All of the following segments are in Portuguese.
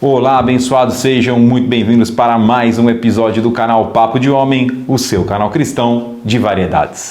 Olá, abençoados, sejam muito bem-vindos para mais um episódio do canal Papo de Homem, o seu canal cristão de variedades.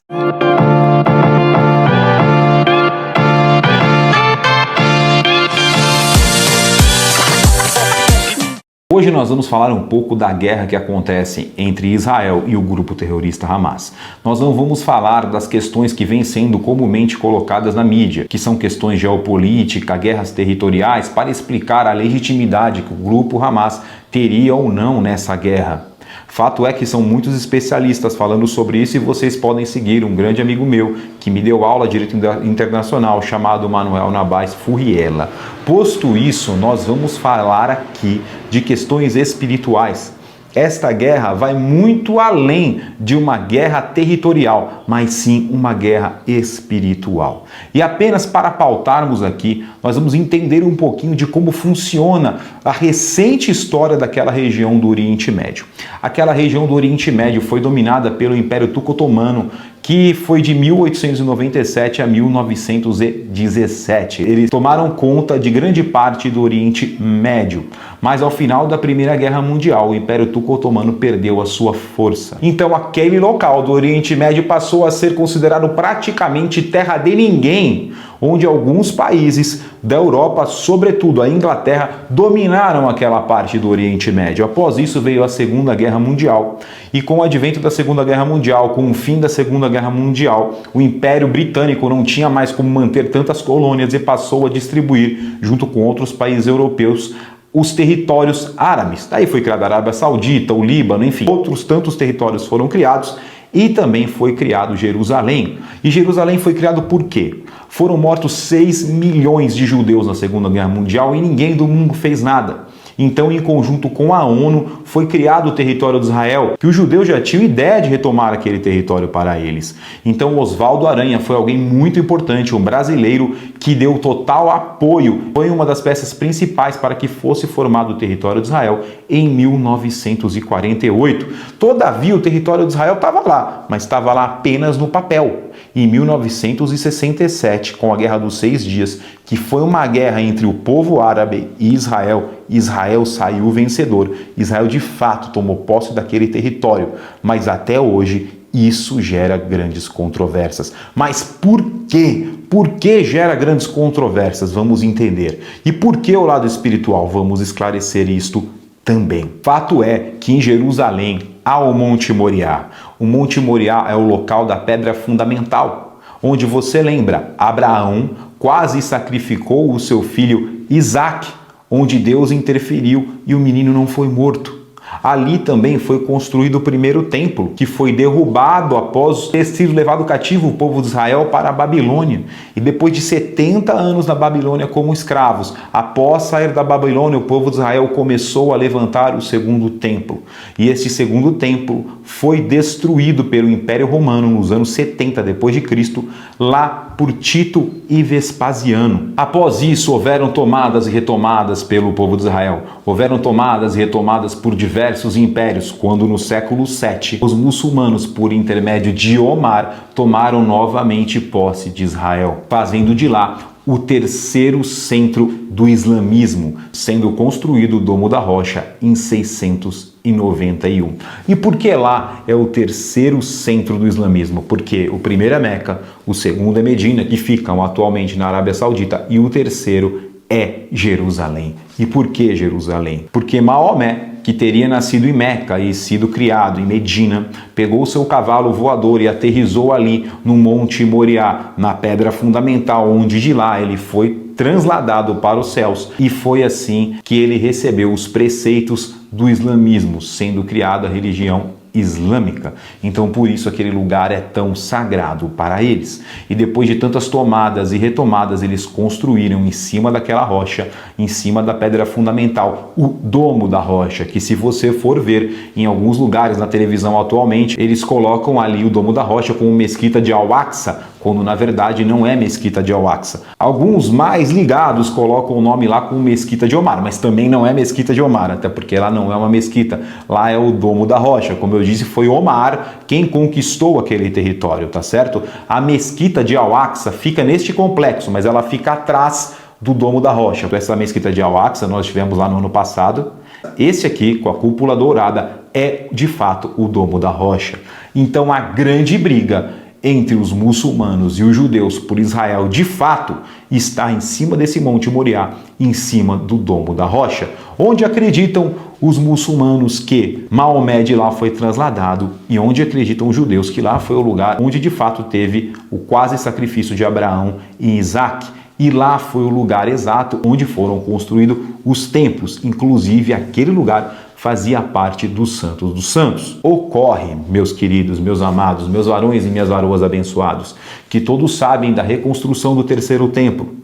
Hoje nós vamos falar um pouco da guerra que acontece entre Israel e o grupo terrorista Hamas. Nós não vamos falar das questões que vêm sendo comumente colocadas na mídia, que são questões geopolítica, guerras territoriais, para explicar a legitimidade que o grupo Hamas teria ou não nessa guerra. Fato é que são muitos especialistas falando sobre isso e vocês podem seguir um grande amigo meu que me deu aula de direito internacional chamado Manuel Nabais Furriela. Posto isso, nós vamos falar aqui de questões espirituais. Esta guerra vai muito além de uma guerra territorial, mas sim uma guerra espiritual. E apenas para pautarmos aqui, nós vamos entender um pouquinho de como funciona a recente história daquela região do Oriente Médio. Aquela região do Oriente Médio foi dominada pelo Império Turco Otomano, que foi de 1897 a 1917. Eles tomaram conta de grande parte do Oriente Médio, mas ao final da Primeira Guerra Mundial, o Império Turco Otomano perdeu a sua força. Então aquele local do Oriente Médio passou a ser considerado praticamente terra de ninguém, onde alguns países da Europa, sobretudo a Inglaterra, dominaram aquela parte do Oriente Médio. Após isso veio a Segunda Guerra Mundial. E com o advento da Segunda Guerra Mundial, com o fim da Segunda Guerra Mundial, o Império Britânico não tinha mais como manter tantas colônias e passou a distribuir, junto com outros países europeus, os territórios árabes. Daí foi criada a Arábia Saudita, o Líbano, enfim, outros tantos territórios foram criados. E também foi criado Jerusalém. E Jerusalém foi criado por quê? Foram mortos 6 milhões de judeus na Segunda Guerra Mundial e ninguém do mundo fez nada. Então, em conjunto com a ONU, foi criado o território de Israel, que os judeus já tinham ideia de retomar aquele território para eles. Então, Oswaldo Aranha foi alguém muito importante, um brasileiro que deu total apoio. Foi uma das peças principais para que fosse formado o território de Israel em 1948. Todavia, o território de Israel estava lá, mas estava lá apenas no papel. Em 1967, com a Guerra dos 6 Dias, que foi uma guerra entre o povo árabe e Israel, Israel saiu vencedor. Israel de fato tomou posse daquele território, mas até hoje isso gera grandes controvérsias. Mas por quê? Por que gera grandes controvérsias? Vamos entender. E por que o lado espiritual? Vamos esclarecer isto também. Fato é que em Jerusalém há o Monte Moriá. O Monte Moriá é o local da pedra fundamental, onde você lembra, Abraão quase sacrificou o seu filho Isaque, onde Deus interferiu e o menino não foi morto. Ali também foi construído o primeiro templo, que foi derrubado após ter sido levado cativo o povo de Israel para a Babilônia. E depois de 70 anos na Babilônia como escravos, após sair da Babilônia, o povo de Israel começou a levantar o segundo templo. E este segundo templo foi destruído pelo Império Romano nos anos 70 depois de Cristo, lá por Tito e Vespasiano. Após isso, houveram tomadas e retomadas pelo povo de Israel. Houveram tomadas e retomadas por diversos impérios, quando no século VII, os muçulmanos, por intermédio de Omar, tomaram novamente posse de Israel, fazendo de lá o terceiro centro do islamismo, sendo construído o Domo da Rocha em 691. E por que lá é o terceiro centro do islamismo? Porque o primeiro é Meca, o segundo é Medina, que ficam atualmente na Arábia Saudita, e o terceiro é Jerusalém. E por que Jerusalém? Porque Maomé, que teria nascido em Meca e sido criado em Medina, pegou seu cavalo voador e aterrissou ali no Monte Moriá, na pedra fundamental, onde de lá ele foi transladado para os céus. E foi assim que ele recebeu os preceitos do islamismo, sendo criada a religião islâmica. Então por isso aquele lugar é tão sagrado para eles. E depois de tantas tomadas e retomadas, eles construíram em cima daquela rocha, em cima da pedra fundamental, o Domo da Rocha, que se você for ver em alguns lugares na televisão atualmente, eles colocam ali o Domo da Rocha como Mesquita de Al-Aqsa, quando na verdade não é Mesquita de Al-Aqsa. Alguns mais ligados colocam o nome lá como Mesquita de Omar, mas também não é Mesquita de Omar, até porque lá não é uma mesquita, lá é o Domo da Rocha. Como eu disse, foi Omar quem conquistou aquele território, tá certo? A Mesquita de Al-Aqsa fica neste complexo, mas ela fica atrás do Domo da Rocha. Essa mesquita de Al-Aqsa nós tivemos lá no ano passado. Esse aqui, com a cúpula dourada, é de fato o Domo da Rocha. Então a grande briga entre os muçulmanos e os judeus por Israel, de fato, está em cima desse Monte Moriá, em cima do Domo da Rocha, onde acreditam os muçulmanos que Maomé de lá foi trasladado e onde acreditam os judeus que lá foi o lugar onde de fato teve o quase sacrifício de Abraão e Isaac. E lá foi o lugar exato onde foram construídos os templos, inclusive aquele lugar fazia parte dos Santos dos Santos. Ocorre, meus queridos, meus amados, meus varões e minhas varoas abençoados, que todos sabem da reconstrução do terceiro templo.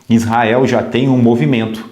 Israel já tem um movimento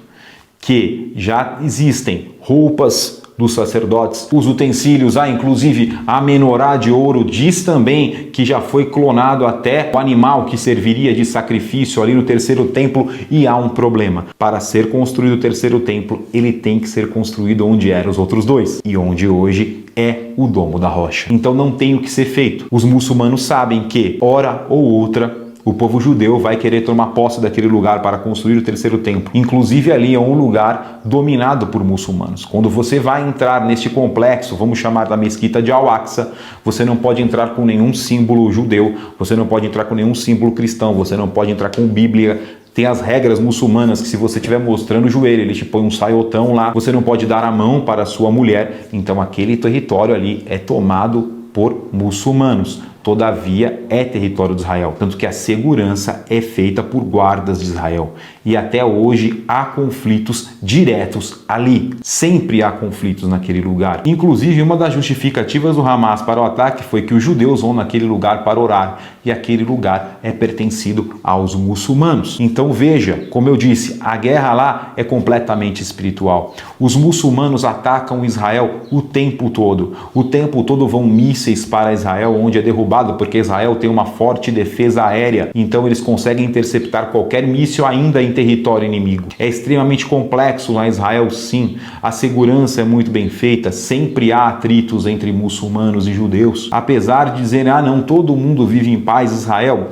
que já existem roupas dos sacerdotes, os utensílios, inclusive a menorá de ouro, diz também que já foi clonado até o animal que serviria de sacrifício ali no terceiro templo, e há um problema. Para ser construído o terceiro templo, ele tem que ser construído onde eram os outros dois, e onde hoje é o Domo da Rocha. Então não tem o que ser feito. Os muçulmanos sabem que, hora ou outra, o povo judeu vai querer tomar posse daquele lugar para construir o terceiro templo. Inclusive ali é um lugar dominado por muçulmanos. Quando você vai entrar neste complexo, vamos chamar da mesquita de Al-Aqsa, você não pode entrar com nenhum símbolo judeu, você não pode entrar com nenhum símbolo cristão, você não pode entrar com Bíblia. Tem as regras muçulmanas que se você estiver mostrando o joelho, ele te põe um saiotão lá, você não pode dar a mão para a sua mulher. Então aquele território ali é tomado por muçulmanos. Todavia, é território de Israel, tanto que a segurança é feita por guardas de Israel. E até hoje há conflitos diretos ali. Sempre há conflitos naquele lugar. Inclusive, uma das justificativas do Hamas para o ataque foi que os judeus vão naquele lugar para orar, e aquele lugar é pertencido aos muçulmanos. Então veja, como eu disse, a guerra lá é completamente espiritual. Os muçulmanos atacam Israel o tempo todo. O tempo todo vão mísseis para Israel, onde é derrubado, porque Israel tem uma forte defesa aérea, então eles conseguem interceptar qualquer míssil ainda em território inimigo. É extremamente complexo lá em Israel, sim. A segurança é muito bem feita, sempre há atritos entre muçulmanos e judeus. Apesar de dizer, não, todo mundo vive em paz em Israel,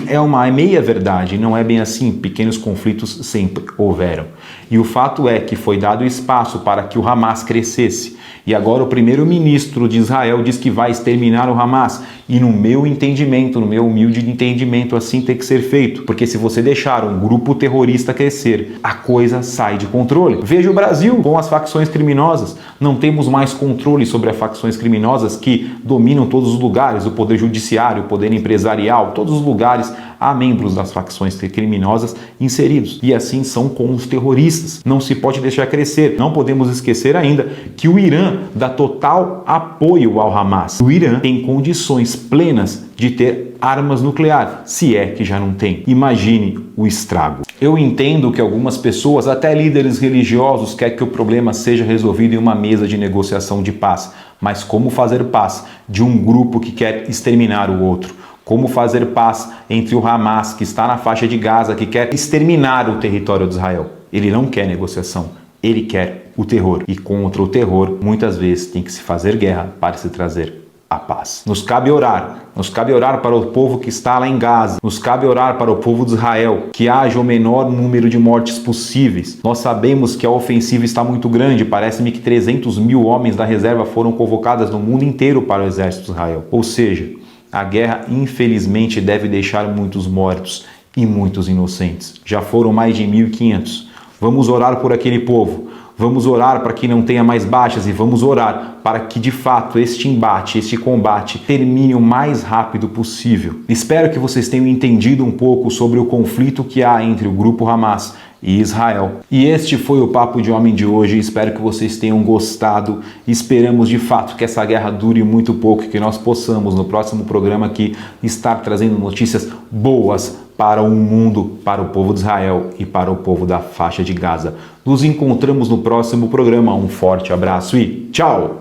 é uma meia verdade, não é bem assim. Pequenos conflitos sempre houveram. E o fato é que foi dado espaço para que o Hamas crescesse. E agora o primeiro-ministro de Israel diz que vai exterminar o Hamas. E no meu entendimento, no meu humilde entendimento, assim tem que ser feito. Porque se você deixar um grupo terrorista crescer, a coisa sai de controle. Veja o Brasil com as facções criminosas. Não temos mais controle sobre as facções criminosas que dominam todos os lugares, o poder judiciário, o poder empresarial, todos os lugares há membros das facções criminosas inseridos. E assim são com os terroristas. Não se pode deixar crescer. Não podemos esquecer ainda que o Irã dá total apoio ao Hamas. O Irã tem condições plenas de ter armas nucleares, se é que já não tem. Imagine o estrago. Eu entendo que algumas pessoas, até líderes religiosos, querem que o problema seja resolvido em uma mesa de negociação de paz. Mas como fazer paz de um grupo que quer exterminar o outro? Como fazer paz entre o Hamas, que está na faixa de Gaza, que quer exterminar o território de Israel? Ele não quer negociação, ele quer o terror. E contra o terror, muitas vezes tem que se fazer guerra para se trazer a paz. Nos cabe orar para o povo que está lá em Gaza, nos cabe orar para o povo de Israel, que haja o menor número de mortes possíveis. Nós sabemos que a ofensiva está muito grande, parece-me que 300 mil homens da reserva foram convocadas no mundo inteiro para o exército de Israel. Ou seja, a guerra infelizmente deve deixar muitos mortos e muitos inocentes. Já foram mais de 1.500. Vamos orar por aquele povo. Vamos orar para que não tenha mais baixas e vamos orar para que de fato este embate, este combate termine o mais rápido possível. Espero que vocês tenham entendido um pouco sobre o conflito que há entre o grupo Hamas e Israel. E este foi o Papo de Homem de hoje. Espero que vocês tenham gostado. Esperamos de fato que essa guerra dure muito pouco e que nós possamos no próximo programa aqui estar trazendo notícias boas para o mundo, para o povo de Israel e para o povo da faixa de Gaza. Nos encontramos no próximo programa. Um forte abraço e tchau!